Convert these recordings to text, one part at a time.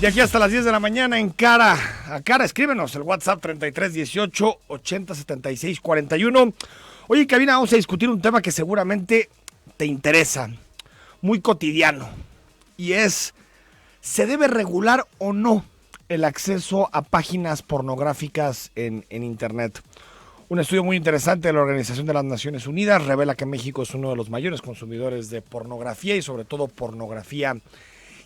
De aquí hasta las 10 de la mañana en Cara a Cara, escríbenos el WhatsApp 3318 80 76 41. Oye, cabina, vamos a discutir un tema que seguramente te interesa, muy cotidiano, y es, ¿se debe regular o no el acceso a páginas pornográficas en Internet? Un estudio muy interesante de la Organización de las Naciones Unidas revela que México es uno de los mayores consumidores de pornografía y sobre todo pornografía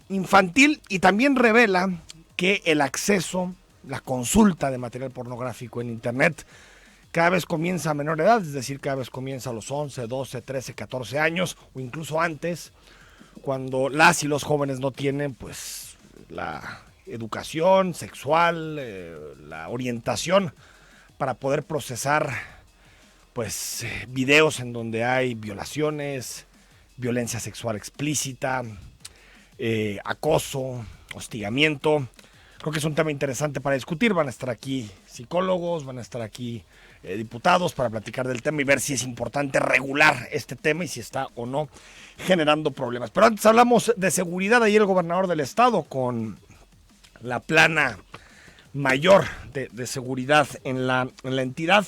infantil, y también revela que el acceso, la consulta de material pornográfico en Internet cada vez comienza a menor edad, es decir, cada vez comienza a los 11, 12, 13, 14 años o incluso antes, cuando las y los jóvenes no tienen pues la educación sexual, la orientación para poder procesar pues videos en donde hay violaciones, violencia sexual explícita, acoso, hostigamiento. Creo que es un tema interesante para discutir. Van a estar aquí psicólogos, van a estar aquí diputados para platicar del tema y ver si es importante regular este tema y si está o no generando problemas. Pero antes hablamos de seguridad. Ayer el gobernador del estado, con la plana mayor de seguridad en la entidad,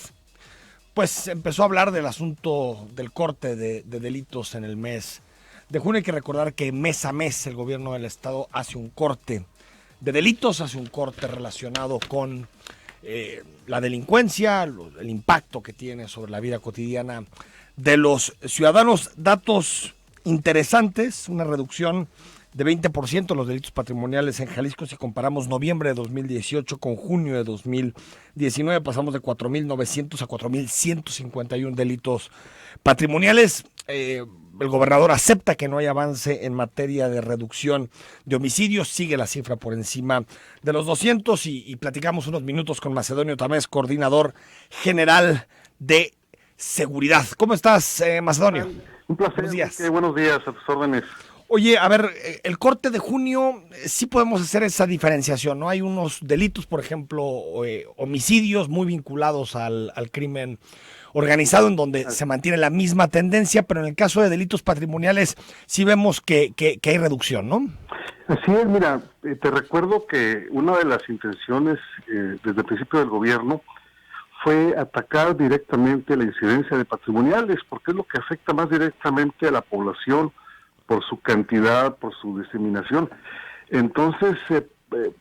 pues empezó a hablar del asunto del corte de delitos en el mes de junio. Hay que recordar que mes a mes el gobierno del estado hace un corte de delitos, hace un corte relacionado con la delincuencia, el impacto que tiene sobre la vida cotidiana de los ciudadanos. Datos interesantes, una reducción de 20% de los delitos patrimoniales en Jalisco. Si comparamos noviembre de 2018 con junio de 2019, pasamos de 4.900 a 4.151 delitos patrimoniales. El gobernador acepta que no hay avance en materia de reducción de homicidios, sigue la cifra por encima de los 200 y platicamos unos minutos con Macedonio Tamés, coordinador general de seguridad. ¿Cómo estás, Macedonio? Un placer. Buenos días. Buenos días, a tus órdenes. Oye, a ver, el corte de junio, sí podemos hacer esa diferenciación, ¿no? Hay unos delitos, por ejemplo, homicidios muy vinculados al crimen organizado, en donde se mantiene la misma tendencia, pero en el caso de delitos patrimoniales sí vemos que hay reducción, ¿no? Así es, mira, te recuerdo que una de las intenciones desde el principio del gobierno fue atacar directamente la incidencia de patrimoniales, porque es lo que afecta más directamente a la población por su cantidad, por su diseminación. Entonces,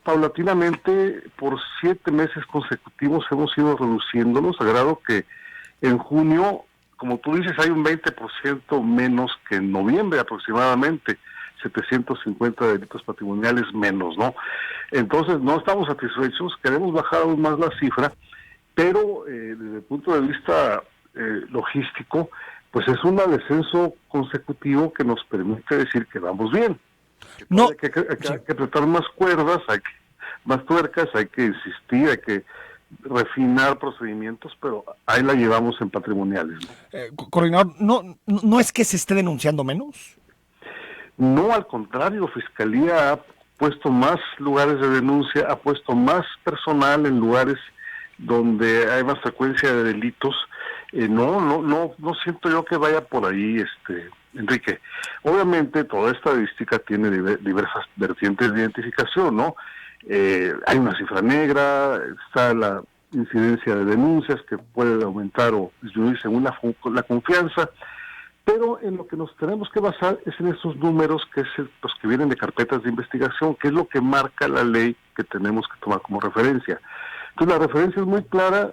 paulatinamente, por 7 meses consecutivos hemos ido reduciéndolos, a grado que en junio, como tú dices, hay un 20% menos que en noviembre aproximadamente, 750 delitos patrimoniales menos, ¿no? Entonces, no estamos satisfechos, queremos bajar aún más la cifra, pero desde el punto de vista logístico, pues es un descenso consecutivo que nos permite decir que vamos bien. No, hay que apretar más cuerdas, más tuercas, hay que insistir, hay que refinar procedimientos, pero ahí la llevamos en patrimoniales, ¿no? Coordinador, ¿no es que se esté denunciando menos? No, al contrario, Fiscalía ha puesto más lugares de denuncia, ha puesto más personal en lugares donde hay más frecuencia de delitos. No siento yo que vaya por ahí, Enrique. Obviamente toda estadística tiene diversas vertientes de identificación, ¿no? Hay una cifra negra, está la incidencia de denuncias que puede aumentar o disminuir según la confianza, pero en lo que nos tenemos que basar es en esos números que es los que vienen de carpetas de investigación, que es lo que marca la ley que tenemos que tomar como referencia. Entonces la referencia es muy clara.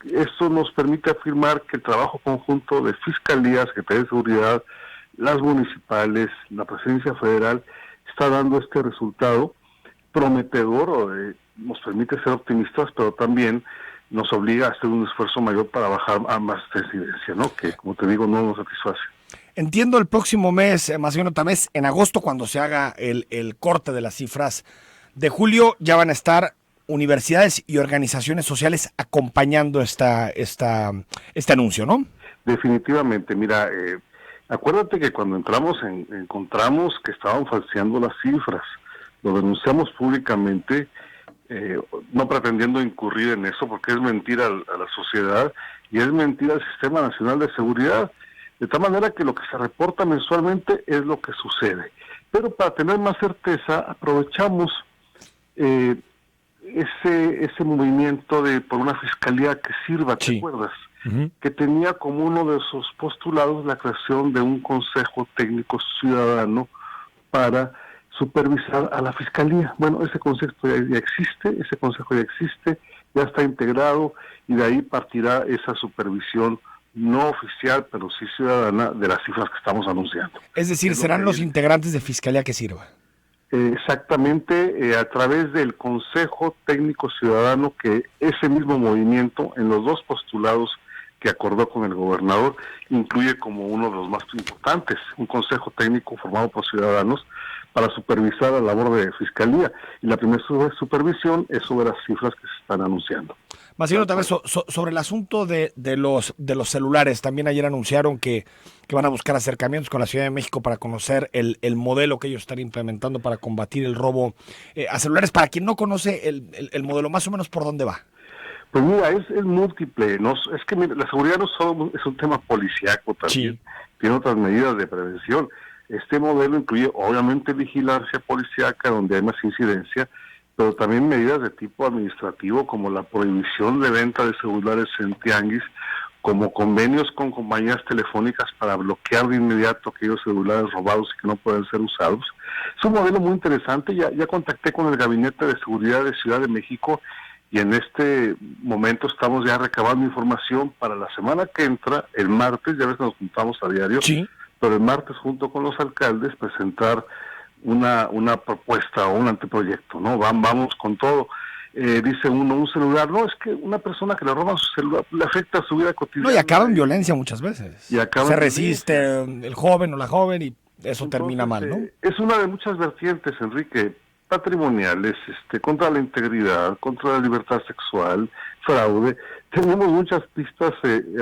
Esto nos permite afirmar que el trabajo conjunto de Fiscalía, Secretaría de Seguridad, las municipales, la presencia federal, está dando este resultado prometedor, nos permite ser optimistas, pero también nos obliga a hacer un esfuerzo mayor para bajar a más incidencia, ¿no? Que, como te digo, no nos satisface. Entiendo, el próximo mes, Macedonio Tamés, en agosto, cuando se haga el corte de las cifras de julio, ya van a estar universidades y organizaciones sociales acompañando este anuncio, ¿no? Definitivamente, mira, acuérdate que cuando encontramos que estaban falseando las cifras, lo denunciamos públicamente, no pretendiendo incurrir en eso, porque es mentira a la sociedad y es mentira al Sistema Nacional de Seguridad, de tal manera que lo que se reporta mensualmente es lo que sucede. Pero para tener más certeza, aprovechamos eh, ese movimiento por una fiscalía que sirva, ¿te Sí. acuerdas? Uh-huh. Que tenía como uno de sus postulados la creación de un consejo técnico ciudadano para supervisar a la fiscalía. Bueno, ese consejo ya existe, ya está integrado, y de ahí partirá esa supervisión no oficial, pero sí ciudadana, de las cifras que estamos anunciando. Es decir, serán los integrantes de fiscalía que sirva. Exactamente, a través del Consejo Técnico Ciudadano, que ese mismo movimiento, en los dos postulados que acordó con el gobernador, incluye como uno de los más importantes, un consejo técnico formado por ciudadanos para supervisar la labor de fiscalía. Y la primera supervisión es sobre las cifras que se están anunciando. Marcelino, también sobre el asunto de los celulares, también ayer anunciaron que van a buscar acercamientos con la Ciudad de México para conocer el modelo que ellos están implementando para combatir el robo a celulares. Para quien no conoce el modelo, más o menos ¿por dónde va? Pues mira, es múltiple. Es que mira, la seguridad no solo es un tema policíaco también, sí. Tiene otras medidas de prevención. Este modelo incluye obviamente vigilancia policíaca donde hay más incidencia, pero también medidas de tipo administrativo como la prohibición de venta de celulares en tianguis, como convenios con compañías telefónicas para bloquear de inmediato aquellos celulares robados y que no pueden ser usados. Es un modelo muy interesante. Ya contacté con el Gabinete de Seguridad de Ciudad de México y en este momento estamos ya recabando información para la semana que entra, el martes, ya ves que nos juntamos a diario, sí. Pero el martes junto con los alcaldes presentar una propuesta o un anteproyecto, ¿no? Vamos con todo. Dice uno, un celular, no, es que una persona que le roban su celular le afecta a su vida cotidiana. No, y acaba en violencia muchas veces. Se resiste el joven o la joven y eso entonces termina mal, ¿no? Es una de muchas vertientes, Enrique, patrimoniales, contra la integridad, contra la libertad sexual, fraude. Tenemos muchas pistas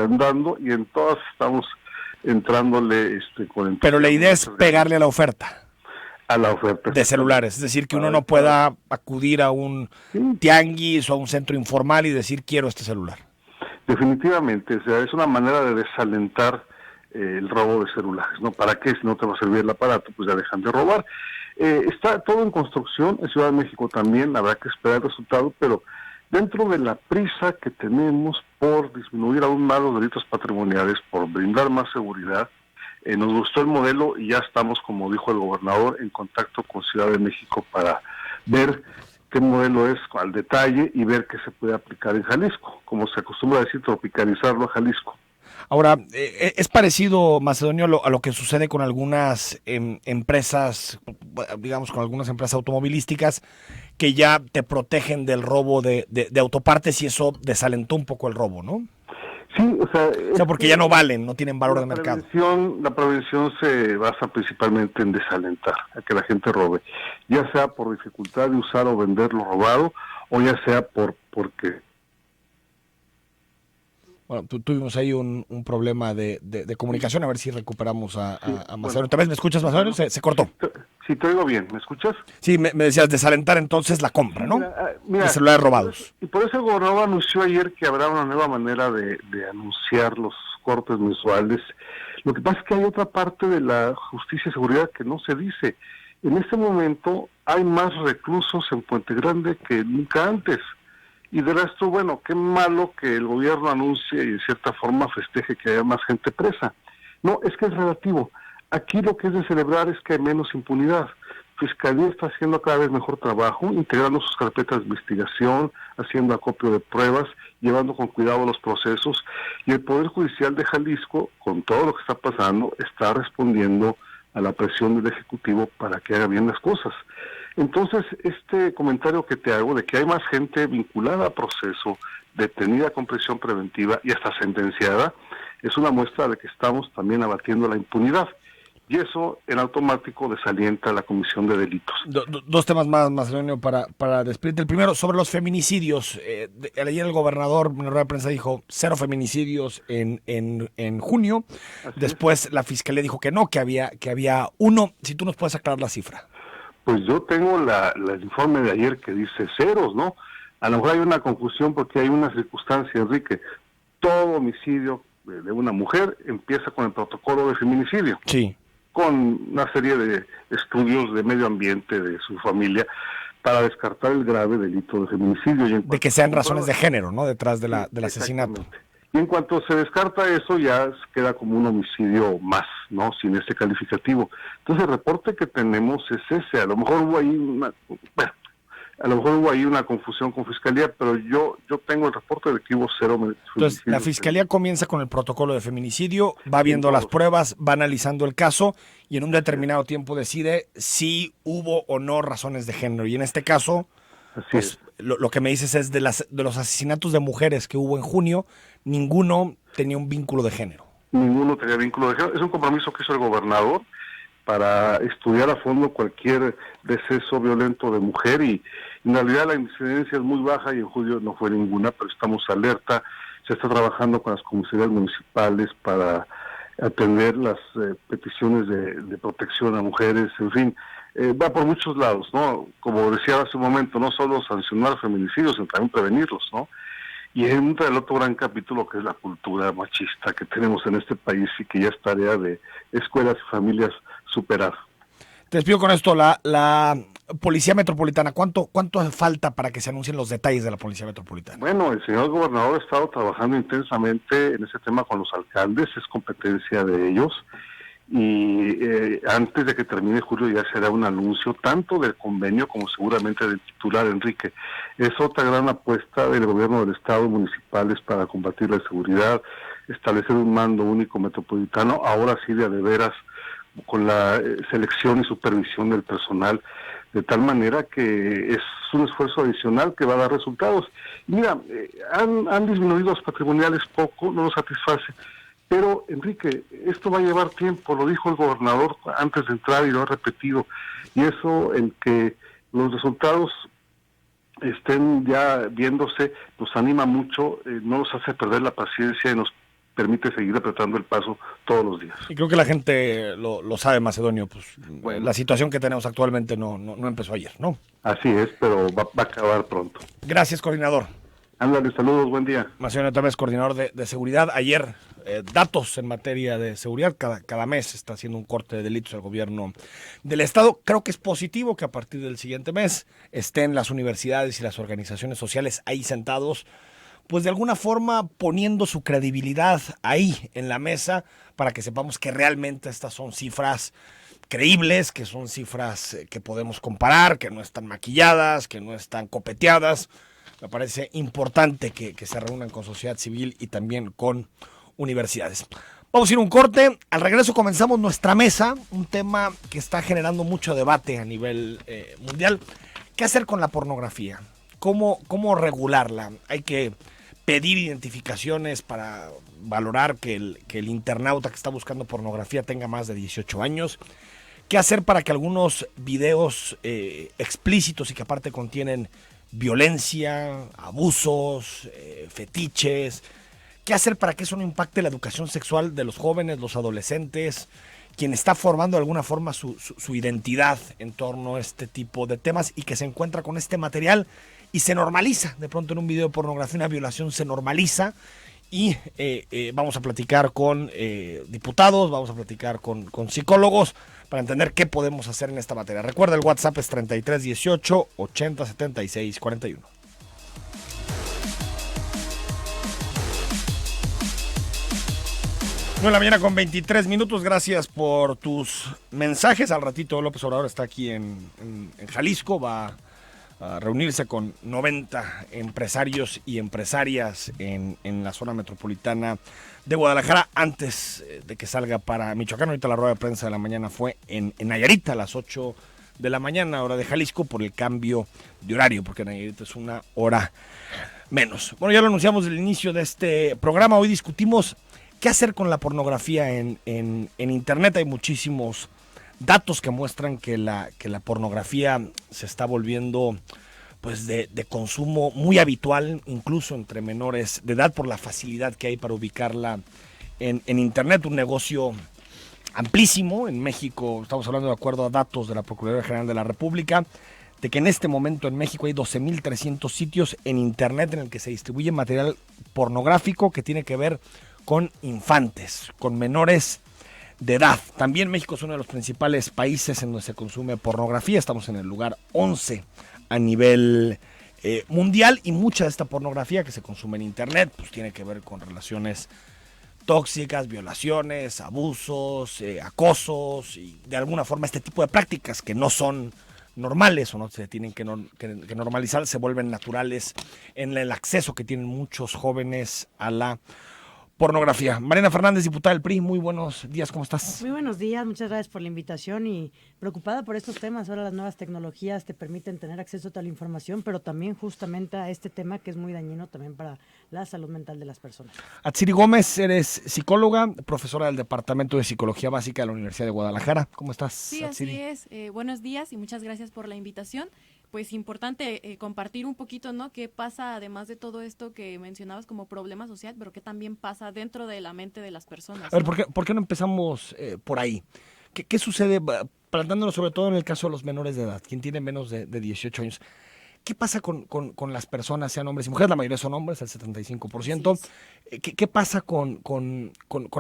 andando y en todas estamos entrándole con... Pero la idea es pegarle a la oferta. A la oferta. De celulares, es decir, que uno no pueda acudir a un tianguis o a un centro informal y decir quiero este celular. Definitivamente, o sea, es una manera de desalentar el robo de celulares, ¿no? ¿Para qué? Si no te va a servir el aparato, pues ya dejan de robar. Está todo en construcción, en Ciudad de México también, habrá que esperar el resultado, pero dentro de la prisa que tenemos por disminuir aún más los delitos patrimoniales, por brindar más seguridad, nos gustó el modelo y ya estamos, como dijo el gobernador, en contacto con Ciudad de México para ver qué modelo es al detalle y ver qué se puede aplicar en Jalisco, como se acostumbra a decir, tropicalizarlo a Jalisco. Ahora, es parecido, Macedonio, a lo que sucede con algunas empresas, digamos, con algunas empresas automovilísticas que ya te protegen del robo de autopartes y eso desalentó un poco el robo, ¿no? Sí, o sea, porque ya no valen, no tienen valor de mercado. La prevención se basa principalmente en desalentar a que la gente robe, ya sea por dificultad de usar o vender lo robado, o ya sea porque... Bueno, tuvimos ahí un problema de comunicación, a ver si recuperamos a Macedonio. Bueno, ¿tal vez me escuchas, Macedonio? Se cortó. Sí, te oigo bien, ¿me escuchas? Sí, me decías desalentar entonces la compra, ¿no? De celulares robados. Y por eso el gobernador anunció ayer que habrá una nueva manera de anunciar los cortes mensuales. Lo que pasa es que hay otra parte de la justicia y seguridad que no se dice. En este momento hay más reclusos en Puente Grande que nunca antes. Y de resto, bueno, qué malo que el gobierno anuncie y de cierta forma festeje que haya más gente presa. No, es que es relativo. Aquí lo que es de celebrar es que hay menos impunidad. Fiscalía está haciendo cada vez mejor trabajo, integrando sus carpetas de investigación, haciendo acopio de pruebas, llevando con cuidado los procesos. Y el Poder Judicial de Jalisco, con todo lo que está pasando, está respondiendo a la presión del Ejecutivo para que haga bien las cosas. Entonces, este comentario que te hago de que hay más gente vinculada a proceso, detenida con prisión preventiva y hasta sentenciada, es una muestra de que estamos también abatiendo la impunidad. Y eso en automático desalienta la comisión de delitos. Dos temas más, Macedonio, para despedirte. El primero, sobre los feminicidios. Ayer el gobernador en la rueda de prensa dijo 0 feminicidios en junio. Así Después la fiscalía dijo que no, que había 1. Si tú nos puedes aclarar la cifra. Pues yo tengo el informe de ayer que dice 0, ¿no? A lo mejor hay una confusión porque hay una circunstancia, Enrique. Todo homicidio de una mujer empieza con el protocolo de feminicidio. Sí. Con una serie de estudios de medio ambiente de su familia para descartar el grave delito de feminicidio. De que sean razones de género, ¿no? Detrás del asesinato. Y en cuanto se descarta eso, ya queda como un homicidio más, ¿no? Sin ese calificativo. Entonces el reporte que tenemos es ese. A lo mejor hubo ahí una confusión con Fiscalía, pero yo tengo el reporte de que hubo 0 feminicidios. Entonces, la Fiscalía comienza con el protocolo de feminicidio, va viendo las pruebas, va analizando el caso y en un determinado tiempo decide si hubo o no razones de género. Y en este caso, pues, lo que me dices es de los asesinatos de mujeres que hubo en junio, ninguno tenía un vínculo de género. Ninguno tenía vínculo de género. Es un compromiso que hizo el gobernador para estudiar a fondo cualquier deceso violento de mujer, y en realidad la incidencia es muy baja y en julio no fue ninguna, pero estamos alerta. Se está trabajando con las comisarías municipales para atender las peticiones de protección a mujeres, en fin, va por muchos lados, ¿no? Como decía hace un momento, no solo sancionar feminicidios, sino también prevenirlos, ¿no? Y entra el otro gran capítulo, que es la cultura machista que tenemos en este país y que ya es tarea de escuelas y familias superar. Te despido con esto, la Policía Metropolitana, ¿cuánto falta para que se anuncien los detalles de la Policía Metropolitana? Bueno, el señor gobernador ha estado trabajando intensamente en ese tema con los alcaldes, es competencia de ellos, y antes de que termine julio ya será un anuncio tanto del convenio como seguramente del titular, Enrique. Es otra gran apuesta del gobierno del estado, municipales, para combatir la inseguridad, establecer un mando único metropolitano, ahora sí de veras, con la selección y supervisión del personal, de tal manera que es un esfuerzo adicional que va a dar resultados. Y mira, han disminuido los patrimoniales poco, no nos satisface, pero Enrique, esto va a llevar tiempo, lo dijo el gobernador antes de entrar y lo ha repetido, y eso, el que los resultados estén ya viéndose, nos anima mucho, no nos hace perder la paciencia y nos permite seguir apretando el paso todos los días. Y creo que la gente lo sabe, Macedonio, pues bueno, la situación que tenemos actualmente no empezó ayer, ¿no? Así es, pero va a acabar pronto. Gracias, coordinador. Ándale, saludos, buen día. Macedonio Tamés, coordinador de seguridad. Ayer, datos en materia de seguridad, cada mes está haciendo un corte de delitos al gobierno del estado. Creo que es positivo que a partir del siguiente mes estén las universidades y las organizaciones sociales ahí sentados, pues de alguna forma poniendo su credibilidad ahí en la mesa para que sepamos que realmente estas son cifras creíbles, que son cifras que podemos comparar, que no están maquilladas, que no están copeteadas. Me parece importante que se reúnan con sociedad civil y también con universidades. Vamos a ir a un corte. Al regreso comenzamos nuestra mesa, un tema que está generando mucho debate a nivel mundial. ¿Qué hacer con la pornografía? ¿Cómo regularla? Hay que pedir identificaciones para valorar que el internauta que está buscando pornografía tenga más de 18 años. ¿Qué hacer para que algunos videos explícitos y que aparte contienen violencia, abusos, fetiches? ¿Qué hacer para que eso no impacte la educación sexual de los jóvenes, los adolescentes, quien está formando de alguna forma su identidad en torno a este tipo de temas y que se encuentra con este material y se normaliza? De pronto en un video de pornografía una violación se normaliza y vamos a platicar con diputados, vamos a platicar con psicólogos para entender qué podemos hacer en esta materia. Recuerda, el WhatsApp es 33 18 80 76 41. 9 de la mañana con 23 minutos. Gracias por tus mensajes. Al ratito López Obrador está aquí en Jalisco. Va a reunirse con 90 empresarios y empresarias en la zona metropolitana de Guadalajara antes de que salga para Michoacán. Ahorita la rueda de prensa de la mañana fue en Nayarit a las 8 de la mañana, hora de Jalisco, por el cambio de horario, porque Nayarit es una hora menos. Bueno, ya lo anunciamos del inicio de este programa. Hoy discutimos qué hacer con la pornografía en Internet. Hay muchísimos datos que muestran que la pornografía se está volviendo pues de consumo muy habitual, incluso entre menores de edad, por la facilidad que hay para ubicarla en Internet. Un negocio amplísimo. En México, estamos hablando de acuerdo a datos de la Procuraduría General de la República, de que en este momento en México hay 12,300 sitios en Internet en el que se distribuye material pornográfico que tiene que ver con infantes, con menores de edad. También México es uno de los principales países en donde se consume pornografía. Estamos en el lugar 11 a nivel mundial, y mucha de esta pornografía que se consume en internet pues tiene que ver con relaciones tóxicas, violaciones, abusos, acosos y de alguna forma este tipo de prácticas que no son normales o no se tienen que normalizar, se vuelven naturales en el acceso que tienen muchos jóvenes a la pornografía. Mariana Fernández, diputada del PRI, muy buenos días, ¿cómo estás? Muy buenos días, muchas gracias por la invitación y preocupada por estos temas. Ahora las nuevas tecnologías te permiten tener acceso a toda la información, pero también justamente a este tema que es muy dañino también para la salud mental de las personas. Atsiri Gómez, eres psicóloga, profesora del Departamento de Psicología Básica de la Universidad de Guadalajara. ¿Cómo estás, Sí, Atsiri? así es. Buenos días y muchas gracias por la invitación. Pues importante compartir un poquito, ¿no? ¿Qué pasa además de todo esto que mencionabas como problema social, pero qué también pasa dentro de la mente de las personas? A ver, ¿no? ¿por qué no empezamos por ahí? ¿Qué sucede, plantándonos sobre todo en el caso de los menores de edad, quien tiene menos de 18 años? ¿Qué pasa con las personas, sean hombres y mujeres? La mayoría son hombres, el 75%. ¿Qué pasa con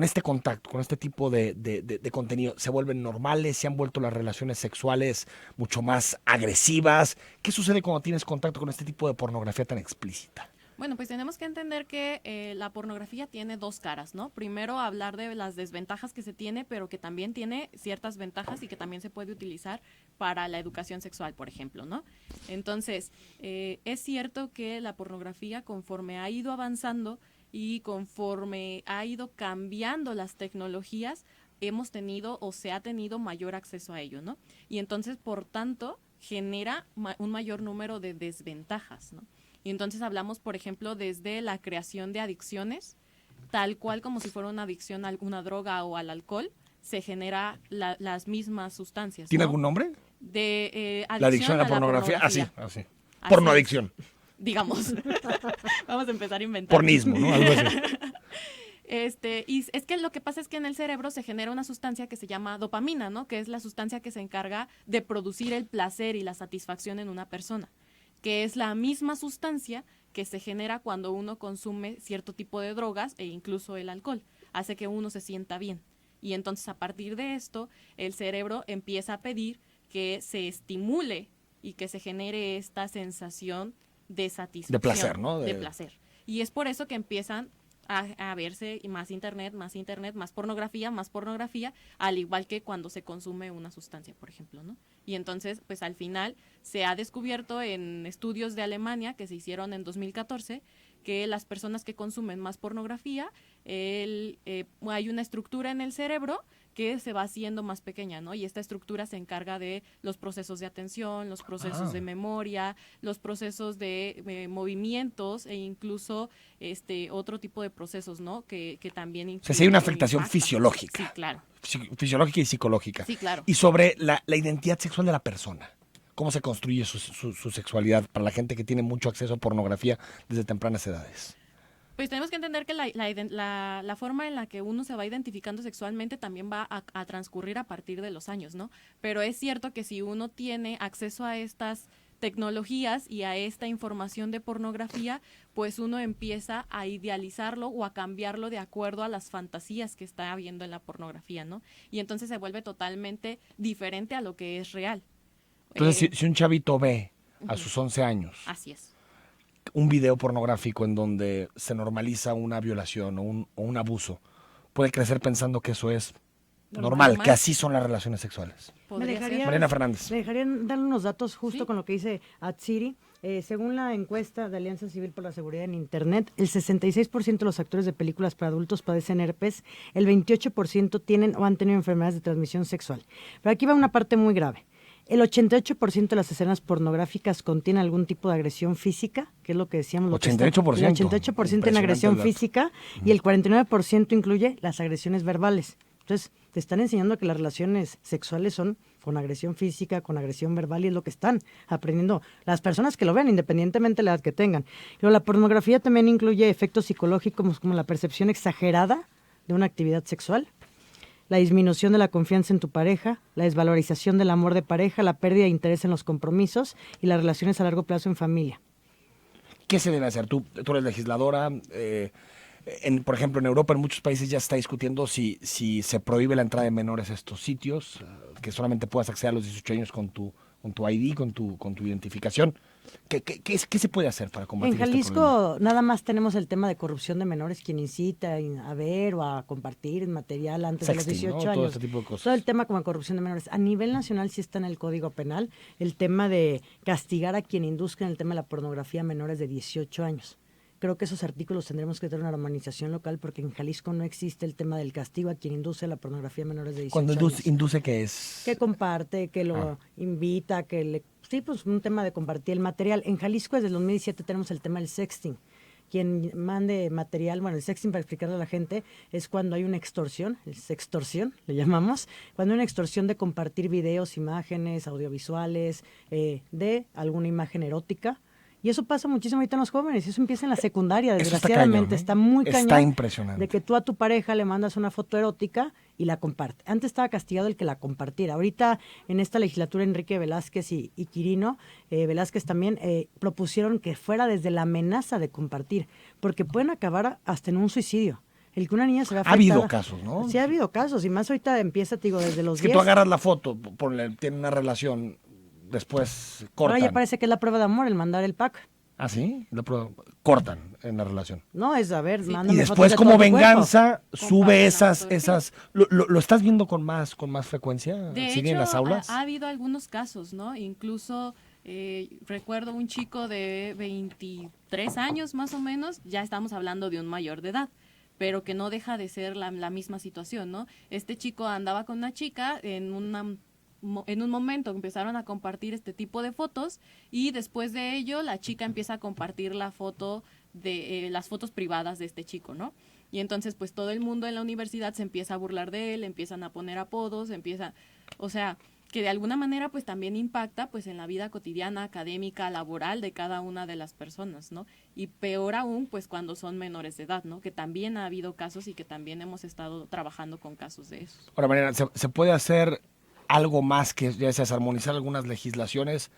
este contacto, con este tipo de contenido? ¿Se vuelven normales? ¿Se han vuelto las relaciones sexuales mucho más agresivas? ¿Qué sucede cuando tienes contacto con este tipo de pornografía tan explícita? Bueno, pues tenemos que entender que la pornografía tiene dos caras, ¿no? Primero, hablar de las desventajas que se tiene, pero que también tiene ciertas ventajas y que también se puede utilizar para la educación sexual, por ejemplo, ¿no? Entonces, es cierto que la pornografía, conforme ha ido avanzando y conforme ha ido cambiando las tecnologías, hemos tenido o se ha tenido mayor acceso a ello, ¿no? Y entonces, por tanto, genera un mayor número de desventajas, ¿no? Y entonces hablamos, por ejemplo, desde la creación de adicciones, tal cual como si fuera una adicción a alguna droga o al alcohol, se genera las mismas sustancias. ¿Tiene ¿no? algún nombre? De La adicción a la pornografía. Así. Así Pornoadicción. Digamos. Vamos a empezar a inventar. Pornismo, ¿no? Algo así. Y es que lo que pasa es que en el cerebro se genera una sustancia que se llama dopamina, ¿no? Que es la sustancia que se encarga de producir el placer y la satisfacción en una persona, que es la misma sustancia que se genera cuando uno consume cierto tipo de drogas e incluso el alcohol. Hace que uno se sienta bien. Y entonces a partir de esto, el cerebro empieza a pedir que se estimule y que se genere esta sensación de satisfacción. De placer, ¿no? De placer. Y es por eso que empiezan a verse más internet, más pornografía, al igual que cuando se consume una sustancia, por ejemplo, ¿no? Y entonces, pues al final se ha descubierto en estudios de Alemania que se hicieron en 2014 que las personas que consumen más pornografía, hay una estructura en el cerebro que se va haciendo más pequeña, ¿no? Y esta estructura se encarga de los procesos de atención, los procesos de memoria, los procesos de movimientos e incluso otro tipo de procesos, ¿no? Que también incluyen. O sea, sí hay una afectación fisiológica. Sí, claro. Fisiológica y psicológica. Sí, claro. Y sobre la identidad sexual de la persona. ¿Cómo se construye su sexualidad para la gente que tiene mucho acceso a pornografía desde tempranas edades? Pues tenemos que entender que la forma en la que uno se va identificando sexualmente también va a transcurrir a partir de los años, ¿no? Pero es cierto que si uno tiene acceso a estas tecnologías y a esta información de pornografía, pues uno empieza a idealizarlo o a cambiarlo de acuerdo a las fantasías que está viendo en la pornografía, ¿no? Y entonces se vuelve totalmente diferente a lo que es real. Entonces, si un chavito ve a sus 11 años Así es. un video pornográfico en donde se normaliza una violación o un abuso, puede crecer pensando que eso es normal, que así son las relaciones sexuales. Mariana Fernández. Me dejarían dar unos datos justo ¿Sí? con lo que dice Atsiri. Según la encuesta de Alianza Civil por la Seguridad en Internet, el 66% de los actores de películas para adultos padecen herpes, el 28% tienen o han tenido enfermedades de transmisión sexual. Pero aquí va una parte muy grave. El 88% de las escenas pornográficas contienen algún tipo de agresión física, que es lo que decíamos. 88%. El 88% en agresión física y el 49% incluye las agresiones verbales. Entonces, te están enseñando que las relaciones sexuales son con agresión física, con agresión verbal, y es lo que están aprendiendo las personas que lo ven, independientemente de la edad que tengan. Pero la pornografía también incluye efectos psicológicos como la percepción exagerada de una actividad sexual, la disminución de la confianza en tu pareja, la desvalorización del amor de pareja, la pérdida de interés en los compromisos y las relaciones a largo plazo en familia. ¿Qué se debe hacer? Tú eres legisladora. Por ejemplo, en Europa, en muchos países ya se está discutiendo si se prohíbe la entrada de menores a estos sitios, que solamente puedas acceder a los 18 años con tu con tu ID, con tu identificación. ¿Qué se puede hacer para combatir En Jalisco este problema? nada más tenemos el tema de corrupción de menores, quien incita a ver o a compartir material antes de los Sexting, 18 ¿no? años. Todo este tipo de cosas. Todo el tema como corrupción de menores. A nivel nacional sí está en el Código Penal el tema de castigar a quien induzca en el tema de la pornografía a menores de 18 años. Creo que esos artículos tendremos que tener una armonización local porque en Jalisco no existe el tema del castigo a quien induce a la pornografía a menores de 18 Cuando años. induce, ¿qué es? Que comparte, que lo invita, que le... Sí, pues un tema de compartir el material. En Jalisco desde el 2017 tenemos el tema del sexting. Quien mande material, bueno, el sexting, para explicarle a la gente, es cuando hay una extorsión, el sextorsión, le llamamos, cuando hay una extorsión de compartir videos, imágenes, audiovisuales, de alguna imagen erótica. Y eso pasa muchísimo ahorita en los jóvenes, eso empieza en la secundaria, desgraciadamente, está muy cañón. Está impresionante. De que tú a tu pareja le mandas una foto erótica y la comparte. Antes estaba castigado el que la compartiera. Ahorita en esta legislatura Enrique Velázquez y Quirino, Velázquez también, propusieron que fuera desde la amenaza de compartir, porque pueden acabar hasta en un suicidio. El que una niña se vea afectada. Ha habido casos, ¿no? Sí, ha habido casos, y más ahorita empieza, te digo, desde los 10. Que tú agarras la foto, tiene una relación, después cortan. Ahora ya parece que es la prueba de amor el mandar el pack. ¿Ah, sí? Cortan en la relación. No, es a ver, Sí. mándame Y fotos después, de como todo tu venganza, cuerpo. sube Comparten esas. ¿Lo estás viendo con más frecuencia? De ¿Sigue hecho, en las aulas? ha habido algunos casos, ¿no? Incluso recuerdo un chico de 23 años más o menos, ya estamos hablando de un mayor de edad, pero que no deja de ser la misma situación, ¿no? Este chico andaba con una chica en un momento empezaron a compartir este tipo de fotos y después de ello la chica empieza a compartir la foto de las fotos privadas de este chico, ¿no? Y entonces pues todo el mundo en la universidad se empieza a burlar de él, empiezan a poner apodos, o sea, que de alguna manera pues también impacta pues en la vida cotidiana, académica, laboral de cada una de las personas, ¿no? Y peor aún pues cuando son menores de edad, ¿no? Que también ha habido casos y que también hemos estado trabajando con casos de esos. Ahora, Mariana, ¿se puede hacer algo más que ya sea armonizar algunas legislaciones,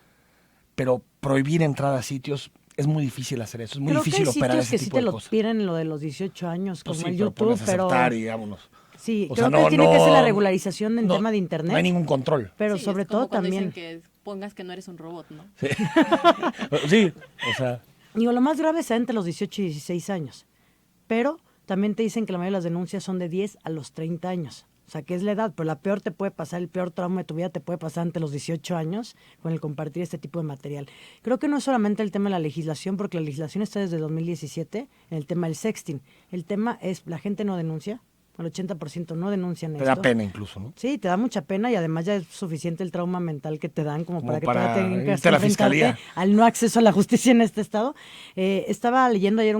pero prohibir entrada a sitios? Es muy difícil hacer eso, es muy Creo difícil que hay operar sitios ese que sí tipo te de lo cosas. piden lo de los 18 años, Pues como sí, el pero YouTube, pones a pero... aceptar y vámonos. Sí, O creo sea, que tiene que ser la regularización en tema de Internet. No hay ningún control. Pero Sí, sobre es como todo cuando también... dicen que pongas que no eres un robot, ¿no? Sí, sí, o sea... Digo, lo más grave es entre los 18 y 16 años. Pero también te dicen que la mayoría de las denuncias son de 10 a los 30 años. O sea, que es la edad, pero la peor te puede pasar, el peor trauma de tu vida te puede pasar ante los 18 años con el compartir este tipo de material. Creo que no es solamente el tema de la legislación, porque la legislación está desde 2017 en el tema del sexting. El tema es, la gente no denuncia, el 80% no denuncian Te esto. da pena incluso, ¿no? Sí, te da mucha pena y además ya es suficiente el trauma mental que te dan como para que para te tengan que irte a la enfrentarte fiscalía. al no acceso a la justicia en este estado. Estaba leyendo ayer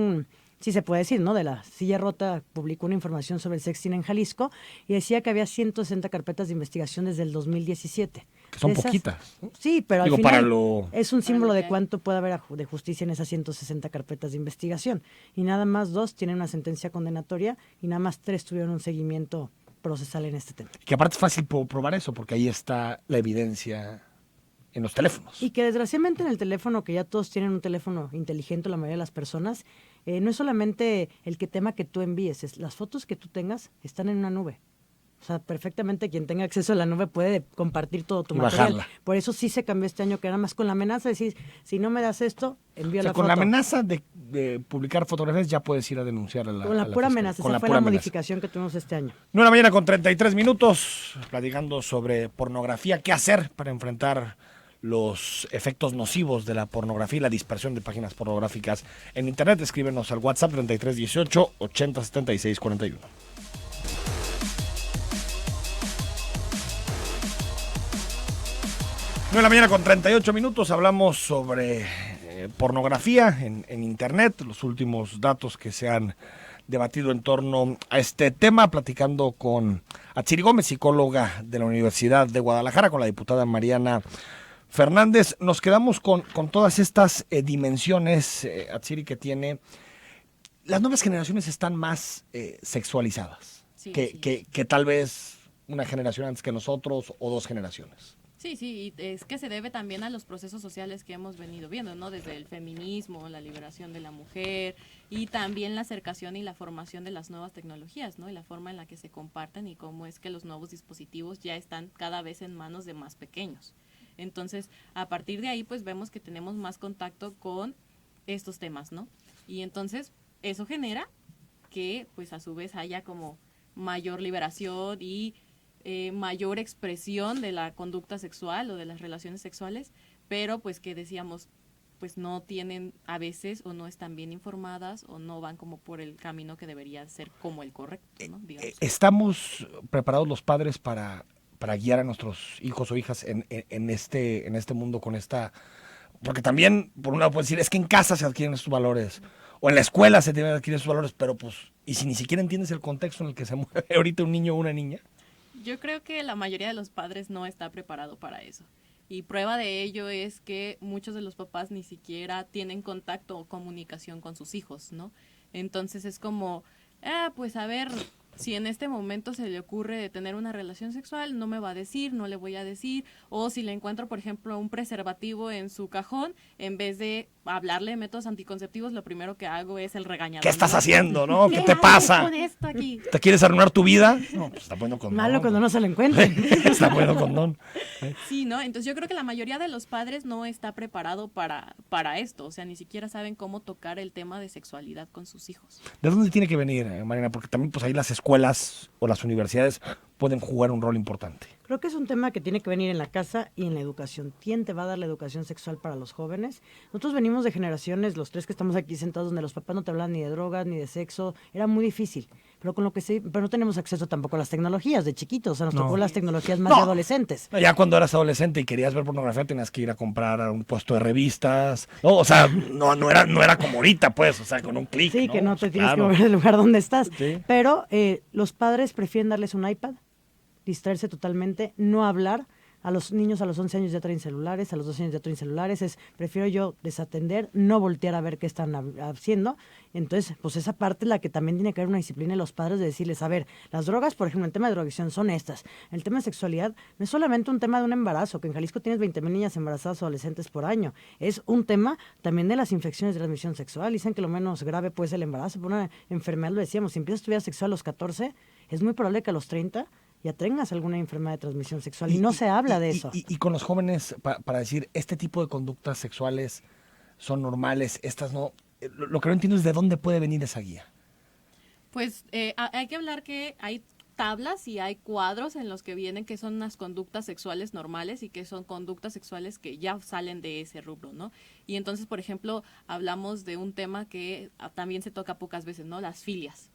sí se puede decir, ¿no? De la Silla Rota publicó una información sobre el sexting en Jalisco y decía que había 160 carpetas de investigación desde el 2017. Que son De esas- poquitas, ¿no? Sí, pero Digo, al final para lo... es un símbolo lo que de hay. cuánto puede haber de justicia en esas 160 carpetas de investigación. Y nada más 2 tienen una sentencia condenatoria y nada más 3 tuvieron un seguimiento procesal en este tema. Que aparte es fácil probar eso, porque ahí está la evidencia en los teléfonos. Y que desgraciadamente en el teléfono, que ya todos tienen un teléfono inteligente, la mayoría de las personas, no es solamente el tema que tú envíes, es las fotos que tú tengas están en una nube. O sea, perfectamente quien tenga acceso a la nube puede compartir todo tu Y material. bajarla. Por eso sí se cambió este año, que nada más con la amenaza de decir, si no me das esto, envío O sea, la con foto. la amenaza de publicar fotografías ya puedes ir a denunciar a la Con la a la pura fiscalía. amenaza, Con esa la fue pura la amenaza. modificación que tuvimos este año. 9 de la mañana con 33 minutos, platicando sobre pornografía. ¿Qué hacer para enfrentar los efectos nocivos de la pornografía y la dispersión de páginas pornográficas en Internet? Escríbenos al WhatsApp 3318 8076 41. 9 de la mañana con 38 minutos, hablamos sobre pornografía en Internet, los últimos datos que se han debatido en torno a este tema, platicando con Atsiri Gómez, psicóloga de la Universidad de Guadalajara, con la diputada Mariana Fernández. Nos quedamos con todas estas dimensiones, Atsiri, que tiene. Las nuevas generaciones están más sexualizadas Sí, sí. que tal vez una generación antes que nosotros o 2 generaciones. Sí, sí, y es que se debe también a los procesos sociales que hemos venido viendo, ¿no? Desde el feminismo, la liberación de la mujer y también la acercación y la formación de las nuevas tecnologías, ¿no? Y la forma en la que se comparten y cómo es que los nuevos dispositivos ya están cada vez en manos de más pequeños. Entonces, a partir de ahí, pues vemos que tenemos más contacto con estos temas, ¿no? Y entonces, eso genera que, pues a su vez, haya como mayor liberación y mayor expresión de la conducta sexual o de las relaciones sexuales, pero pues que decíamos, pues no tienen a veces o no están bien informadas o no van como por el camino que debería ser como el correcto, ¿no? Digamos. ¿Estamos preparados los padres para guiar a nuestros hijos o hijas en este mundo con esta? Porque también, por un lado, puedes decir, es que en casa se adquieren estos valores, o en la escuela se deben adquirir estos valores, pero pues, ¿y si ni siquiera entiendes el contexto en el que se mueve ahorita un niño o una niña? Yo creo que la mayoría de los padres no está preparado para eso. Y prueba de ello es que muchos de los papás ni siquiera tienen contacto o comunicación con sus hijos, ¿no? Entonces es como, pues a ver, si en este momento se le ocurre de tener una relación sexual, no me va a decir, no le voy a decir, o si le encuentro, por ejemplo, un preservativo en su cajón, en vez de hablarle de métodos anticonceptivos, lo primero que hago es el regañador. ¿Qué estás haciendo, no? ¿Qué te pasa? Con esto aquí? ¿Te quieres arruinar tu vida? No, pues está poniendo condón. Malo cuando no se lo encuentre. Está poniendo condón. Sí, ¿no? Entonces yo creo que la mayoría de los padres no está preparado para esto, o sea, ni siquiera saben cómo tocar el tema de sexualidad con sus hijos. ¿De dónde tiene que venir, Mariana? Porque también pues ahí las escuelas o las universidades pueden jugar un rol importante. Creo que es un tema que tiene que venir en la casa y en la educación. ¿Quién te va a dar la educación sexual para los jóvenes? Nosotros venimos de generaciones, los tres que estamos aquí sentados, donde los papás no te hablaban ni de drogas ni de sexo. Era muy difícil. Pero pero no tenemos acceso tampoco a las tecnologías de chiquitos. O sea, nos tocó las tecnologías más de adolescentes. Ya cuando eras adolescente y querías ver pornografía tenías que ir a comprar a un puesto de revistas. No, o sea, no era como ahorita, pues, o sea, con un clic. Sí, que no te Pues, tienes que mover del lugar donde estás. Sí. Pero los padres prefieren darles un iPad, distraerse totalmente, no hablar. A los niños a los 11 años ya traen celulares, a los 12 años ya traen celulares. Prefiero yo desatender, no voltear a ver qué están haciendo. Entonces, pues esa parte es la que también tiene que haber una disciplina en los padres de decirles, a ver, las drogas, por ejemplo, el tema de drogadicción son estas. El tema de sexualidad no es solamente un tema de un embarazo, que en Jalisco tienes 20,000 niñas embarazadas o adolescentes por año. Es un tema también de las infecciones de transmisión sexual. Dicen que lo menos grave puede ser el embarazo. Por una enfermedad, lo decíamos, si empiezas tu vida sexual a los 14, es muy probable que a los 30 ya tengas alguna enfermedad de transmisión sexual y no se habla de eso. Y con los jóvenes, para decir, este tipo de conductas sexuales son normales, estas no. Lo que no entiendo es de dónde puede venir esa guía. Pues hay que hablar que hay tablas y hay cuadros en los que vienen que son unas conductas sexuales normales y que son conductas sexuales que ya salen de ese rubro, ¿no? Y entonces, por ejemplo, hablamos de un tema que también se toca pocas veces, ¿no? Las filias.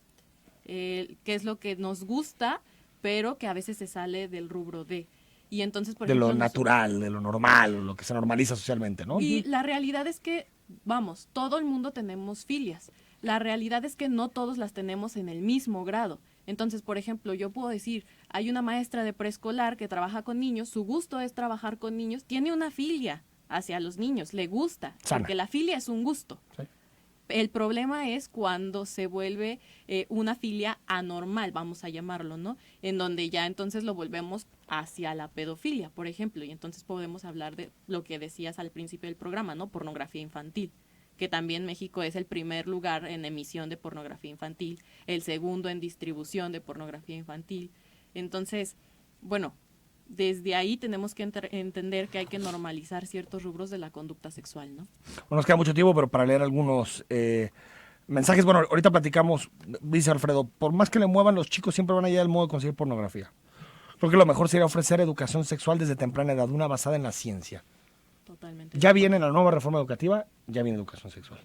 Que es lo que nos gusta, pero que a veces se sale del rubro de. Y entonces, por ejemplo, lo natural, de lo normal, lo que se normaliza socialmente, ¿no? Y la realidad es que, vamos, todo el mundo tenemos filias. La realidad es que no todos las tenemos en el mismo grado. Entonces, por ejemplo, yo puedo decir, hay una maestra de preescolar que trabaja con niños, su gusto es trabajar con niños, tiene una filia hacia los niños, le gusta, porque la filia es un gusto. Sí. El problema es cuando se vuelve una filia anormal, vamos a llamarlo, ¿no? En donde ya entonces lo volvemos hacia la pedofilia, por ejemplo, y entonces podemos hablar de lo que decías al principio del programa, ¿no? Pornografía infantil, que también México es el primer lugar en emisión de pornografía infantil, el segundo en distribución de pornografía infantil. Entonces, bueno, desde ahí tenemos que entender que hay que normalizar ciertos rubros de la conducta sexual, ¿no? Bueno, nos queda mucho tiempo, pero para leer algunos mensajes, bueno, ahorita platicamos, dice Alfredo, por más que le muevan, los chicos siempre van a llegar al modo de conseguir pornografía. Creo que lo mejor sería ofrecer educación sexual desde temprana edad, una basada en la ciencia. Totalmente. Ya viene la nueva reforma educativa, ya viene educación sexual.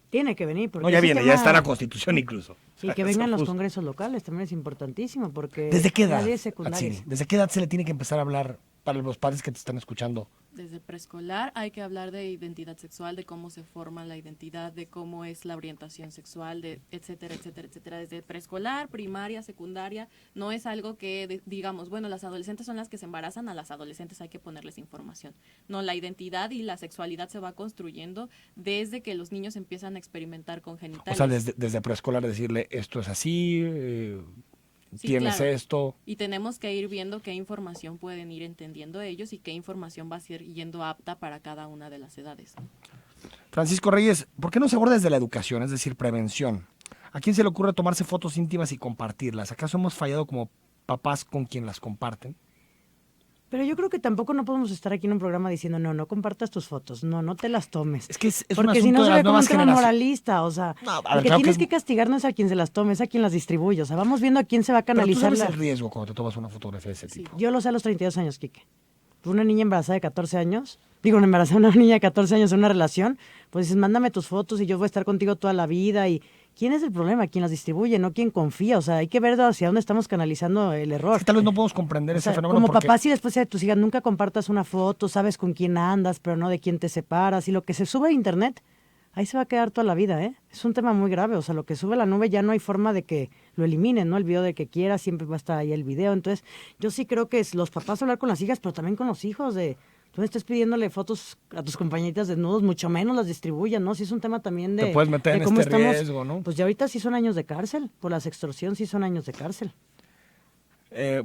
Tiene que venir. Porque no, ya viene, ya está en la Constitución incluso. Y que vengan los congresos locales también es importantísimo, porque... ¿Desde qué edad? Secundarias. ¿Desde qué edad se le tiene que empezar a hablar para los padres que te están escuchando? Desde preescolar hay que hablar de identidad sexual, de cómo se forma la identidad, de cómo es la orientación sexual, de etcétera, etcétera, etcétera. Desde preescolar, primaria, secundaria, no es algo que digamos, bueno, las adolescentes son las que se embarazan, a las adolescentes hay que ponerles información. No, la identidad y la sexualidad se va construyendo desde que los niños empiezan a experimentar con genitales. O sea, desde preescolar decirle, esto es así, sí, tienes claro. Esto. Y tenemos que ir viendo qué información pueden ir entendiendo ellos y qué información va a ser yendo apta para cada una de las edades. Francisco Reyes, ¿por qué no se aborda desde la educación, es decir, prevención? ¿A quién se le ocurre tomarse fotos íntimas y compartirlas? ¿Acaso hemos fallado como papás con quien las comparten? Pero yo creo que tampoco no podemos estar aquí en un programa diciendo, no compartas tus fotos, no te las tomes. Es que es un porque asunto si no de se las ve como un nuevas tema generaciones. moralista, o sea, No, a ver, el que claro tienes que que castigar no es a quien se las tome, es a quien las distribuye. O sea, vamos viendo a quién se va a Pero tú canalizar. sabes el riesgo cuando te tomas una fotografía de ese Sí. tipo. Yo lo sé a los 32 años, Quique. Una niña embarazada de 14 años, una niña de 14 años en una relación, pues dices, mándame tus fotos y yo voy a estar contigo toda la vida. ¿Y quién es el problema? ¿Quién las distribuye? No quien confía. O sea, hay que ver hacia dónde estamos canalizando el error. Es que tal vez no podemos comprender O ese sea, fenómeno como porque... papá, si después de tus hijas nunca compartas una foto, sabes con quién andas, pero no de quién te separas. Y lo que se sube a internet, ahí se va a quedar toda la vida, ¿eh? Es un tema muy grave. O sea, lo que sube a la nube ya no hay forma de que lo eliminen, ¿no? El video de que quieras, siempre va a estar ahí el video. Entonces, yo sí creo que es los papás hablar con las hijas, pero también con los hijos de... Tú no estés pidiéndole fotos a tus compañeritas desnudos, mucho menos las distribuyan, ¿no? Si es un tema también de... Te puedes meter de en cómo este riesgo, ¿no? Pues ya ahorita sí son años de cárcel. Por las extorsión sí son años de cárcel.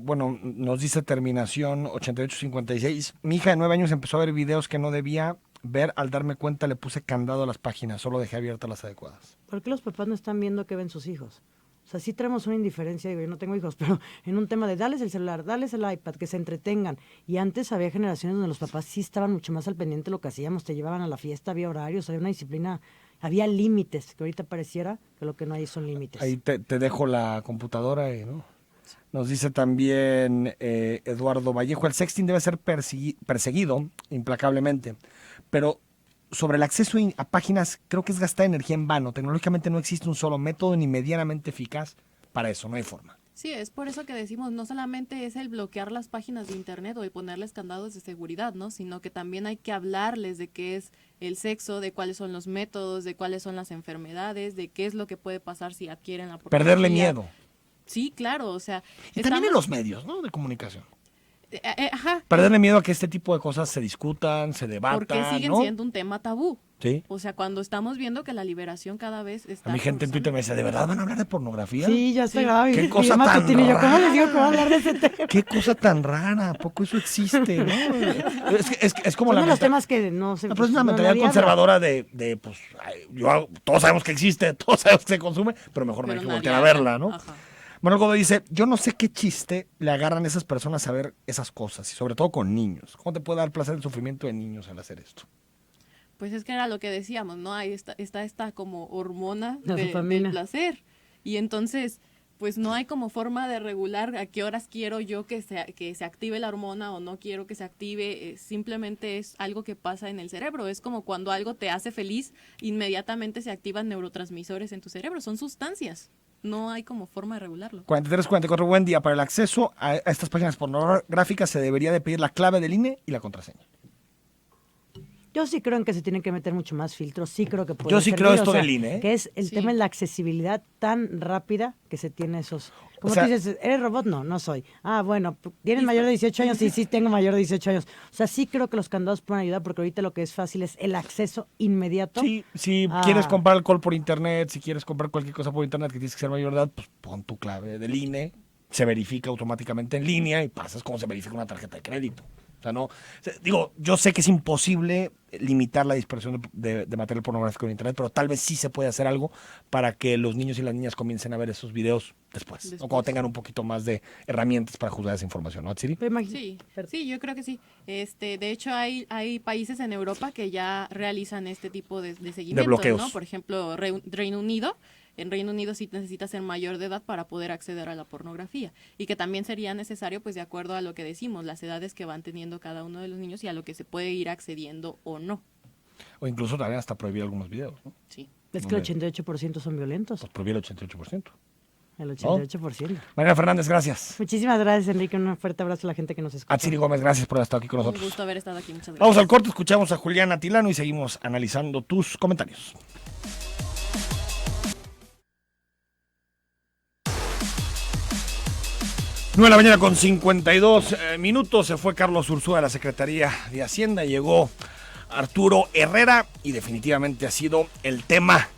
Bueno, nos dice terminación 8856. Mi hija de 9 años empezó a ver videos que no debía ver. Al darme cuenta le puse candado a las páginas, solo dejé abiertas las adecuadas. ¿Por qué los papás no están viendo qué ven sus hijos? O sea, sí tenemos una indiferencia, digo, yo no tengo hijos, pero en un tema de darles el celular, darles el iPad, que se entretengan. Y antes había generaciones donde los papás sí estaban mucho más al pendiente de lo que hacíamos, te llevaban a la fiesta, había horarios, había una disciplina, había límites, que ahorita pareciera que lo que no hay son límites. Ahí te dejo la computadora, ¿no? Nos dice también Eduardo Vallejo, el sexting debe ser perseguido implacablemente, pero sobre el acceso a páginas creo que es gastar energía en vano. Tecnológicamente no existe un solo método ni medianamente eficaz para eso, no hay forma. Sí, es por eso que decimos, no solamente es el bloquear las páginas de internet o el ponerles candados de seguridad, ¿no? Sino que también hay que hablarles de qué es el sexo, de cuáles son los métodos, de cuáles son las enfermedades, de qué es lo que puede pasar si adquieren la pornografía. Perderle miedo. Sí, claro, o sea... Y también en los medios, ¿no? De comunicación. Ajá. Perderle miedo a que este tipo de cosas se discutan, se debatan, Porque siguen ¿no? siendo un tema tabú. Sí. O sea, cuando estamos viendo que la liberación cada vez está... A mi gente en Twitter me dice, ¿de verdad van a hablar de pornografía? Sí, ya está grave. Qué cosa tan Matutino, yo, ¿cómo rara. les digo que voy a hablar de ese tema? Qué cosa tan rara, ¿a poco eso existe? ¿No? Es como Son la de los mentalidad- temas que no se... No, pero es una no mentalidad nadie conservadora de pues, todos sabemos que existe, todos sabemos que se consume, pero mejor no hay Pero que nadie voltear a habla. verla, ¿no? Ajá. Manuel Godoy dice, yo no sé qué chiste le agarran a esas personas a ver esas cosas, y sobre todo con niños. ¿Cómo te puede dar placer el sufrimiento de niños al hacer esto? Pues es que era lo que decíamos, ¿no? Ahí está esta como hormona La del dopamina. placer. Y entonces, pues no hay como forma de regular a qué horas quiero yo que se active la hormona o no quiero que se active. Simplemente es algo que pasa en el cerebro. Es como cuando algo te hace feliz, inmediatamente se activan neurotransmisores en tu cerebro. Son sustancias. No hay como forma de regularlo. 43-44, buen día. Para el acceso a estas páginas pornográficas se debería de pedir la clave del INE y la contraseña. Yo sí creo en que se tienen que meter mucho más filtros, sí creo que puede Yo sí servir, creo esto o sea, del INE, ¿eh? que es el Sí. tema de la accesibilidad tan rápida que se tiene esos... Como O sea- tú dices, ¿eres robot? No, no soy. Ah, bueno, ¿tienes Listo. mayor de 18 años? Sí, sí, tengo mayor de 18 años. O sea, sí creo que los candados pueden ayudar porque ahorita lo que es fácil es el acceso inmediato. Sí, si Ah. quieres comprar alcohol por internet, si quieres comprar cualquier cosa por internet que tienes que ser mayor de edad, pues pon tu clave del INE, se verifica automáticamente en línea y pasas como se verifica una tarjeta de crédito. O sea, no, o sea, digo, yo sé que es imposible limitar la dispersión de material pornográfico en internet, pero tal vez sí se puede hacer algo para que los niños y las niñas comiencen a ver esos videos después. O cuando tengan un poquito más de herramientas para juzgar esa información, ¿no, Atsiri? Pero Sí, sí, yo creo que sí. De hecho, hay países en Europa que ya realizan este tipo de seguimientos, bloqueos. ¿no? Por ejemplo, Reino Unido. En Reino Unido sí necesita ser mayor de edad para poder acceder a la pornografía y que también sería necesario, pues de acuerdo a lo que decimos, las edades que van teniendo cada uno de los niños y a lo que se puede ir accediendo o no. O incluso también hasta prohibir algunos videos, ¿no? Sí. es que el 88% son violentos, Pues prohibir el 88%. el 88%. Mariana Fernández, gracias. Muchísimas gracias, Enrique. Un fuerte abrazo a la gente que nos escucha. Atsiri Gómez, gracias por haber estado aquí con Un nosotros. gusto haber estado aquí. Muchas gracias. Vamos al corte, escuchamos a Julián Atilano y seguimos analizando tus comentarios. 9 de la mañana con 52 minutos. Se fue Carlos Ursúa de la Secretaría de Hacienda. Llegó Arturo Herrera y definitivamente ha sido el tema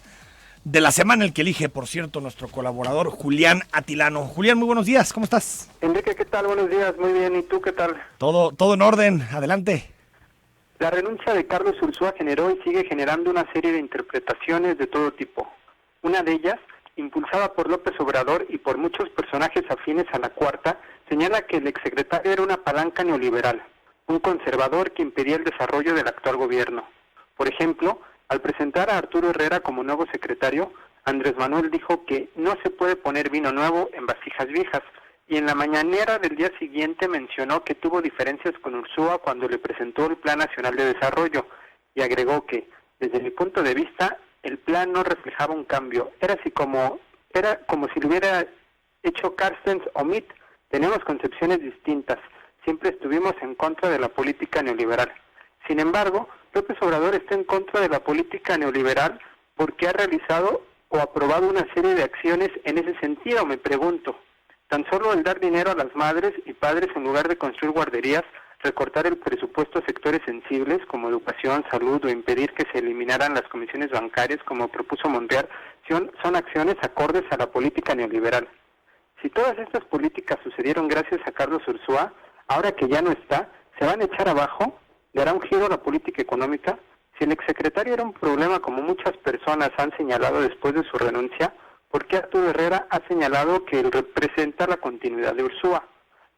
de la semana, el que elige, por cierto, nuestro colaborador Julián Atilano. Julián, muy buenos días. ¿Cómo estás? Enrique, ¿qué tal? Buenos días, muy bien. ¿Y tú qué tal? Todo en orden. Adelante. La renuncia de Carlos Ursúa generó y sigue generando una serie de interpretaciones de todo tipo. Una de ellas impulsada por López Obrador y por muchos personajes afines a la Cuarta, señala que el exsecretario era una palanca neoliberal, un conservador que impedía el desarrollo del actual gobierno. Por ejemplo, al presentar a Arturo Herrera como nuevo secretario, Andrés Manuel dijo que no se puede poner vino nuevo en vasijas viejas, y en la mañanera del día siguiente mencionó que tuvo diferencias con Ursúa cuando le presentó el Plan Nacional de Desarrollo, y agregó que, desde mi punto de vista, el plan no reflejaba un cambio, era como si lo hubiera hecho Carstens o Mitt. Tenemos concepciones distintas, siempre estuvimos en contra de la política neoliberal. Sin embargo, López Obrador está en contra de la política neoliberal porque ha realizado o aprobado una serie de acciones en ese sentido, me pregunto. Tan solo el dar dinero a las madres y padres en lugar de construir guarderías, recortar el presupuesto a sectores sensibles como educación, salud o impedir que se eliminaran las comisiones bancarias como propuso Monreal, son acciones acordes a la política neoliberal. Si todas estas políticas sucedieron gracias a Carlos Ursúa, ahora que ya no está, ¿se van a echar abajo? ¿Dará un giro a la política económica? Si el exsecretario era un problema como muchas personas han señalado después de su renuncia, ¿por qué Arturo Herrera ha señalado que él representa la continuidad de Ursúa?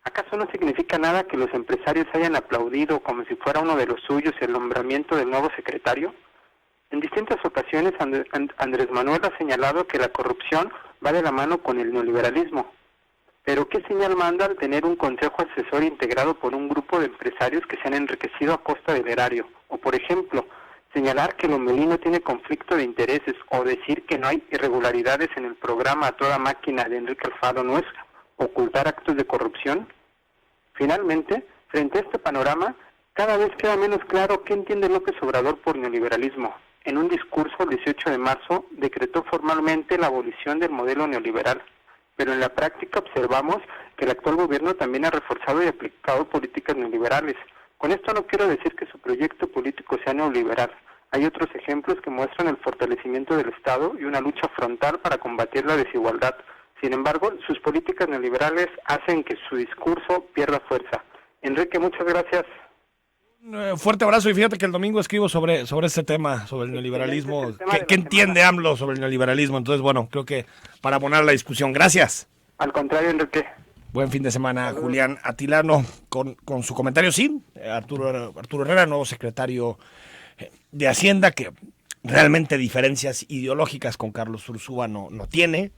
¿Acaso no significa nada que los empresarios hayan aplaudido como si fuera uno de los suyos el nombramiento del nuevo secretario? En distintas ocasiones Andrés Manuel ha señalado que la corrupción va de la mano con el neoliberalismo. Pero ¿qué señal manda al tener un consejo asesor integrado por un grupo de empresarios que se han enriquecido a costa del erario? O, por ejemplo, señalar que Lomelí no tiene conflicto de intereses o decir que no hay irregularidades en el programa A Toda Máquina de Enrique Alfaro no es ocultar actos de corrupción. Finalmente, frente a este panorama, cada vez queda menos claro qué entiende López Obrador por neoliberalismo. En un discurso el 18 de marzo decretó formalmente la abolición del modelo neoliberal, pero en la práctica observamos que el actual gobierno también ha reforzado y aplicado políticas neoliberales. Con esto no quiero decir que su proyecto político sea neoliberal. Hay otros ejemplos que muestran el fortalecimiento del Estado y una lucha frontal para combatir la desigualdad. Sin embargo, sus políticas neoliberales hacen que su discurso pierda fuerza. Enrique, muchas gracias. Fuerte abrazo, y fíjate que el domingo escribo sobre este tema, sobre el neoliberalismo. ¿Qué entiende AMLO sobre el neoliberalismo? Entonces, bueno, creo que para abonar la discusión. Gracias. Al contrario, Enrique. Buen fin de semana, Julián Atilano, con su comentario, sí. Arturo Herrera, nuevo secretario de Hacienda, que realmente diferencias ideológicas con Carlos Ursúa no tiene.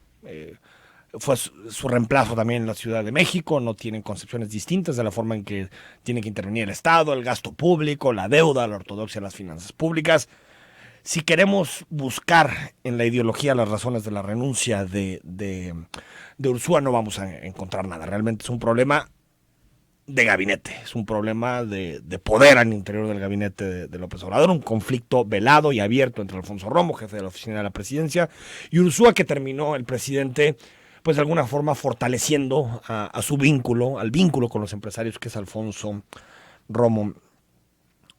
Fue su reemplazo también en la Ciudad de México, no tienen concepciones distintas de la forma en que tiene que intervenir el Estado, el gasto público, la deuda, la ortodoxia de las finanzas públicas. Si queremos buscar en la ideología las razones de la renuncia de Ursúa, no vamos a encontrar nada. Realmente es un problema de gabinete, es un problema de poder al interior del gabinete de López Obrador, un conflicto velado y abierto entre Alfonso Romo, jefe de la oficina de la presidencia, y Ursúa, que terminó el presidente pues de alguna forma fortaleciendo a su vínculo, al vínculo con los empresarios, que es Alfonso Romo.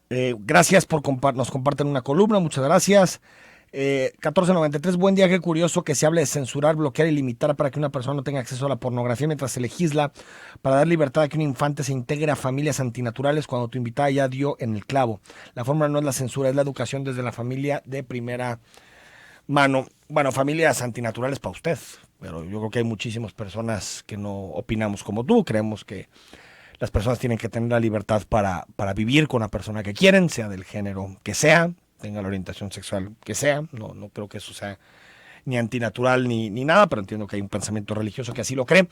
Gracias por nos comparten una columna, muchas gracias. 1493, buen día, qué curioso que se hable de censurar, bloquear y limitar para que una persona no tenga acceso a la pornografía mientras se legisla para dar libertad a que un infante se integre a familias antinaturales cuando tu invitada ya dio en el clavo. La fórmula no es la censura, es la educación desde la familia de primera mano. Bueno, familias antinaturales para usted, pero yo creo que hay muchísimas personas que no opinamos como tú, creemos que las personas tienen que tener la libertad para vivir con la persona que quieren, sea del género que sea, tenga la orientación sexual que sea. No creo que eso sea ni antinatural ni nada, pero entiendo que hay un pensamiento religioso que así lo cree.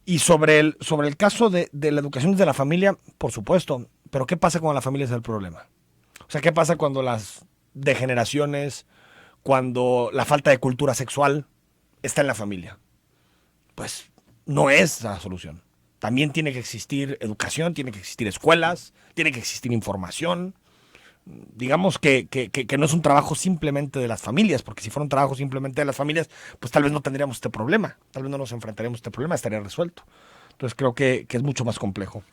Y sobre el caso de la educación desde la familia, por supuesto, pero ¿qué pasa cuando la familia es el problema? O sea, ¿qué pasa cuando las degeneraciones, cuando la falta de cultura sexual está en la familia? Pues no es la solución. También tiene que existir educación, tiene que existir escuelas, tiene que existir información. Digamos que no es un trabajo simplemente de las familias, porque si fuera un trabajo simplemente de las familias, pues tal vez no tendríamos este problema, tal vez no nos enfrentaríamos a este problema, estaría resuelto. Entonces creo que es mucho más complejo.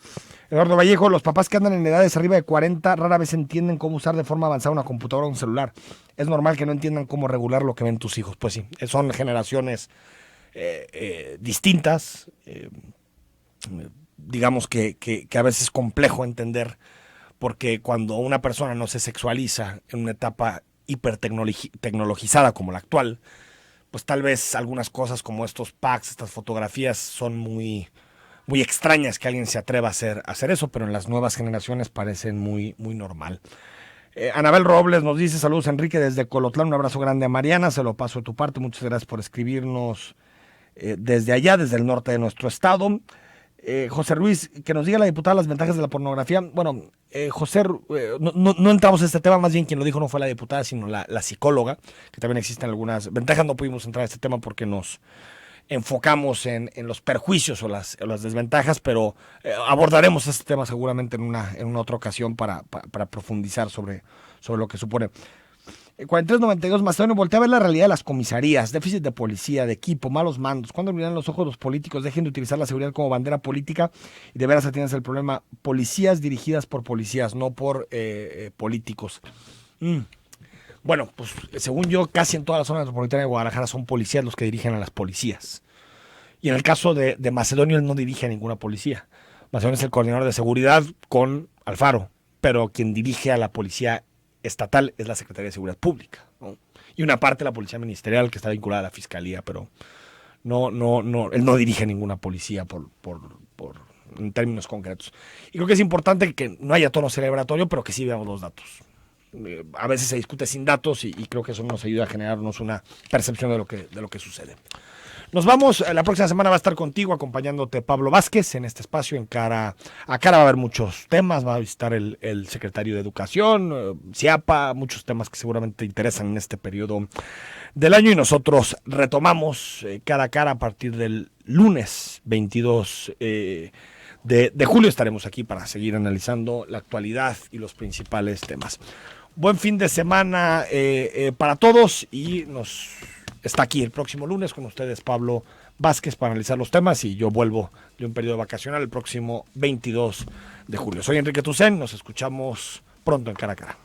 Eduardo Vallejo, los papás que andan en edades arriba de 40 rara vez entienden cómo usar de forma avanzada una computadora o un celular. Es normal que no entiendan cómo regular lo que ven tus hijos. Pues sí, son generaciones distintas. Digamos que a veces es complejo entender, porque cuando una persona no se sexualiza en una etapa hipertecnologizada como la actual, pues tal vez algunas cosas como estos packs, estas fotografías son muy extrañas que alguien se atreva a hacer eso, pero en las nuevas generaciones parecen muy normal. Anabel Robles nos dice: saludos Enrique desde Colotlán, un abrazo grande a Mariana, se lo paso de tu parte, muchas gracias por escribirnos desde allá, desde el norte de nuestro estado. José Ruiz, que nos diga la diputada las ventajas de la pornografía. Bueno, José, no entramos en este tema, más bien quien lo dijo no fue la diputada, sino la psicóloga, que también existen algunas ventajas. No pudimos entrar a este tema porque nos enfocamos en los perjuicios o las desventajas, pero abordaremos este tema seguramente en una otra ocasión para profundizar sobre lo que supone. 4392, Macedonio, voltea a ver la realidad de las comisarías, déficit de policía, de equipo, malos mandos. ¿Cuándo abrirán los ojos los políticos? Dejen de utilizar la seguridad como bandera política y de veras atiendas el problema. Policías dirigidas por policías, no por políticos. Bueno, pues según yo, casi en toda la zona metropolitana de Guadalajara son policías los que dirigen a las policías. Y en el caso de Macedonio, él no dirige a ninguna policía. Macedonio es el coordinador de seguridad con Alfaro, pero quien dirige a la policía estatal es la Secretaría de Seguridad Pública, ¿no? Y una parte de la policía ministerial que está vinculada a la fiscalía, pero no, él no dirige a ninguna policía en términos concretos. Y creo que es importante que no haya tono celebratorio, pero que sí veamos los datos. A veces se discute sin datos y creo que eso nos ayuda a generarnos una percepción de lo que sucede. Nos vamos, la próxima semana va a estar contigo acompañándote Pablo Vázquez en este espacio. En cara a cara va a haber muchos temas, va a visitar el secretario de Educación, CIAPA, muchos temas que seguramente te interesan en este periodo del año, y nosotros retomamos cara a cara a partir del lunes 22 de julio. Estaremos aquí para seguir analizando la actualidad y los principales temas. Buen fin de semana para todos, y está aquí el próximo lunes con ustedes Pablo Vázquez para analizar los temas, y yo vuelvo de un periodo vacacional el próximo 22 de julio. Soy Enrique Tucen, nos escuchamos pronto en Cara a Cara.